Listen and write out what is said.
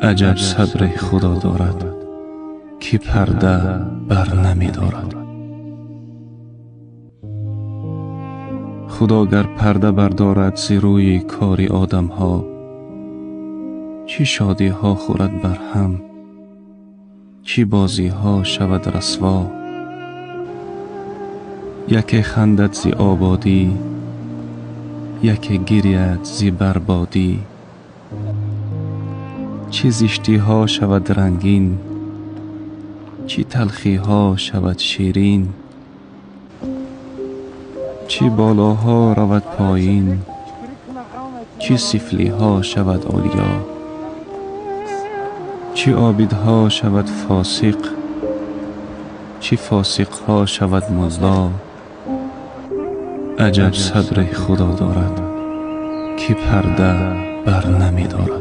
عجب صبر خدا دارد که پرده بر نمی دارد. خدا گر پرده بردارد ز روی کار آدم ها، چی شادی ها خورد بر هم، چی بازی ها شود رسوا. یکی خندد ز آبادی، یکی گرید ز بربادی. چی زشتی ها شود رنگین، چی تلخی ها شود شیرین. چی بالاها رود پایین، چی سفلی ها شود عالیا. چی عابدها شود فاسق، چی فاسق ها شود مزدا. عجب صبر خدا دارد که پرده بر نمی دارد.